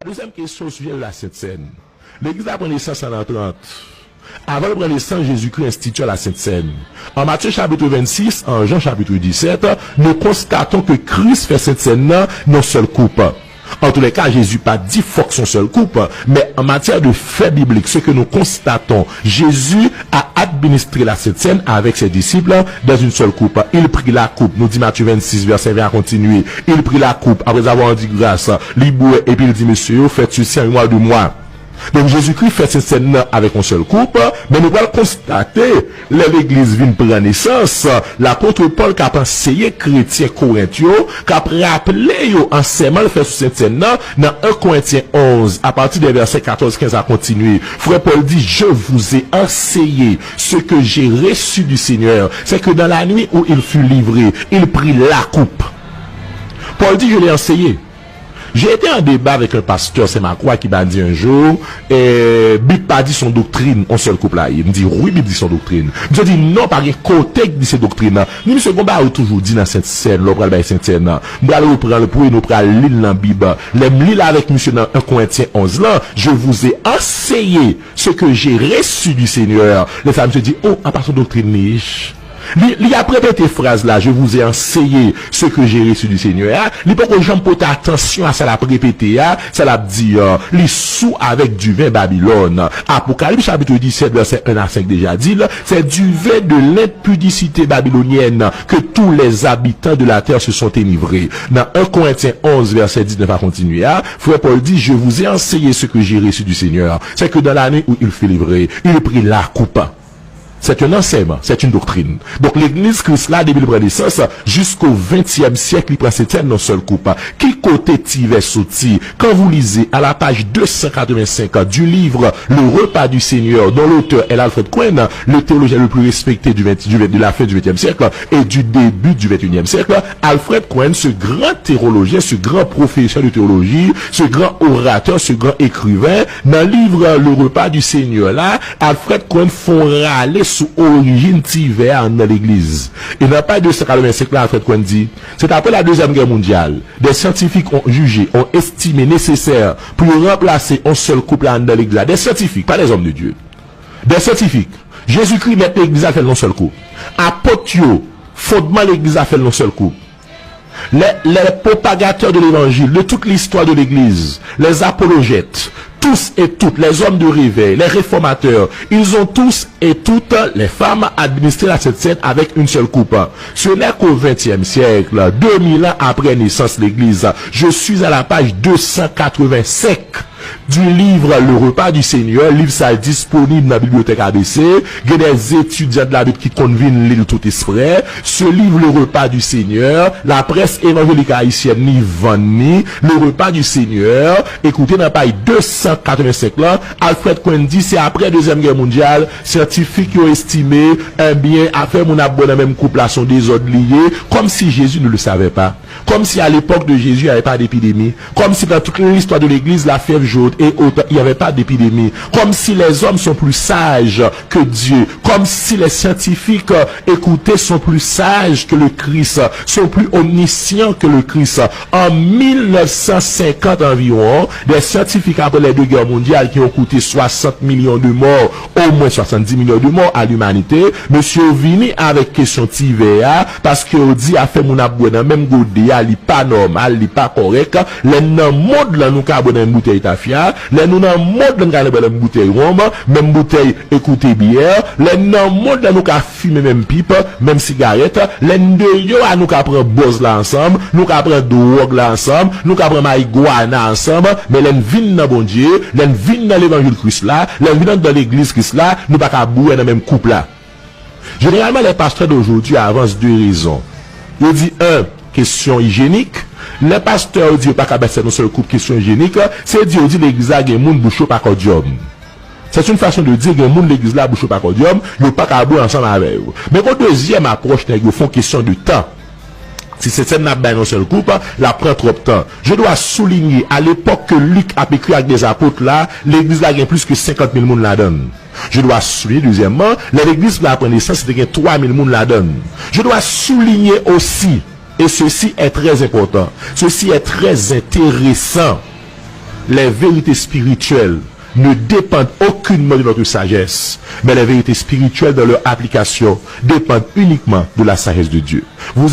Deuxième question au sujet de la Sainte Seine. L'Église a pris naissance en l'an 30. Avant de prendre naissance, Jésus-Christ institue la Sainte Seine. En Matthieu chapitre 26, en Jean chapitre 17, nous constatons que Christ fait Sainte Seine non seul coupe. En tous les cas, Jésus pas dit faut que son seul coupe, mais en matière de fait biblique, ce que nous constatons, Jésus a administré la Sainte Seine avec ses disciples dans une seule coupe. Il prit la coupe, nous dit Matthieu 26, verset 20 à continuer. Il prit la coupe après avoir dit grâce, l'iboué, et puis il dit, monsieur, faites ceci en mémoire de moi. Donc Jésus-Christ fait cette scène avec une seule coupe, mais nous allons constater, l'église vient prendre naissance, l'apôtre Paul qui a enseigné chrétiens corinthiens, qui a rappelé enseignement le fait sur cette scène dans 1 Corinthiens 11, à partir des versets 14-15 à continuer. Frère Paul dit, je vous ai enseigné ce que j'ai reçu du Seigneur, c'est que dans la nuit où il fut livré, il prit la coupe. Paul dit, je l'ai enseigné. J'ai été en débat avec un pasteur, c'est ma croix, qui m'a dit un jour, Bible pas dit son doctrine, on seul couple là. Il me dit, oui, Bible dit son doctrine. Je dis, non, par un côté qui dit cette doctrine. Ni monsieur Gomba a toujours dit dans cette scène, l'opéra de cette scène. Nous allons reprendre le pour nous prendre l'île dans la Bible. L'île avec monsieur dans 1 Corinthiens 11 là, je vous ai enseigné ce que j'ai reçu du Seigneur. Les femmes se disent, oh, à part son doctrine niche. Il a répété phrase là, je vous ai enseigné ce que j'ai reçu du Seigneur. Il faut que les gens portent attention à ça, la répété, ça l'a dit, les sous avec du vin Babylone. Apocalypse chapitre 17, verset 1 à 5 déjà dit, c'est du vin de l'impudicité babylonienne que tous les habitants de la terre se sont enivrés. Dans 1 Corinthiens 11, verset 19 à continuer, frère Paul dit, je vous ai enseigné ce que j'ai reçu du Seigneur. C'est que dans l'année où il fut livré, il prit la coupe. C'est un enseignement, c'est une doctrine. Donc l'église Christ là, depuis le Renaissance, jusqu'au 20e siècle, il prend cette scène non seul coupe. Qui côté tivet sauti, quand vous lisez à la page 285 du livre Le repas du Seigneur, dont l'auteur est Alfred Cohen, le théologien le plus respecté de la fin du 20e siècle et du début du 21e siècle, Alfred Cohen, ce grand théologien, ce grand professeur de théologie, ce grand orateur, ce grand écrivain, dans le livre Le repas du Seigneur là, Alfred Cohen font râler sous origine tivet dans l'église. Il n'a pas de 285 là, Alfred Cohen dit. C'est après la Deuxième Guerre mondiale. Des scientifiques ont jugé, ont estimé nécessaire pour remplacer un seul couple dans l'église. Des scientifiques, pas des hommes de Dieu. Des scientifiques. Jésus-Christ met l'église à faire un seul coup. Apôtre, fondement l'église à faire un seul coup. Les propagateurs de l'évangile, de toute l'histoire de l'église, les apologètes, tous et toutes, les hommes de réveil, les réformateurs, ils ont tous et toutes, les femmes, administré la Sainte Seine avec une seule coupe. Ce n'est qu'au XXe siècle, 2000 ans après naissance de l'église, je suis à la page 285 du livre Le repas du Seigneur, livre ça disponible dans la bibliothèque ABC, il y a des étudiants de la Bible qui conviennent l'île tout esprit. Ce livre Le repas du Seigneur, la presse évangélique haïtienne ni vanni, Le repas du Seigneur, écoutez dans la page 285 là, Alfred Cohen dit c'est après Deuxième Guerre mondiale, scientifiques ont estimé un bien à faire mon abonné dans même couple là sont des ordres liés, comme si Jésus ne le savait pas, comme si à l'époque de Jésus il n'y avait pas d'épidémie, comme si dans toute l'histoire de l'église la fièvre jaune et autres, il n'y avait pas d'épidémie, comme si les hommes sont plus sages que Dieu, comme si les scientifiques, écoutez, sont plus sages que le Christ, sont plus omniscients que le Christ. En 1950 environ, des scientifiques après les deux guerres mondiales qui ont coûté 60 millions de morts, au moins 70 millions de morts à l'humanité, monsieur vini avec question TVA, parce que on dit a fait mon abonné même goudé, il pas normal, il pas correct, les non monde là nous ka abonné une bouteille tafia, les nous dans monde là nous ka une bouteille rhum, même bouteille écoutez bière, les non monde là nous ka fumer même pipe, même cigarette, les deux yo à nous ka prendre boss là ensemble, nous ka prendre drogue là ensemble, nous ka prendre marijuana ensemble, mais les vinn dans bon Dieu, les vinn dans l'évangile Christ là, les vinn dans l'église Christ là, nous pas ka boire dans même couple là. Généralement les pasteurs d'aujourd'hui avancent deux raisons. Ils disent un, question hygiénique. Les pasteurs disent pas qu'à baisser non seul couple question hygiénique, c'est dire dit l'église a gen moun bouchou pas cordium. C'est une façon de dire que moun l'église là bouchou pas cordium, yo pas qu'à boire ensemble avec eux. Mais au deuxième approche, ils font question de temps. Si c'est ça n'a pas un seul couple, la prend trop de temps. Je dois souligner, à l'époque que Luc a écrit avec des apôtres là, l'église là gagne plus que 50 000 moun la donne. Je dois souligner, deuxièmement, l'église là prend naissance, c'était 3 000 moun la donne. Je dois souligner aussi, et ceci est très important, ceci est très intéressant, les vérités spirituelles ne dépendent aucunement de notre sagesse, mais les vérités spirituelles dans leur application dépendent uniquement de la sagesse de Dieu. Vous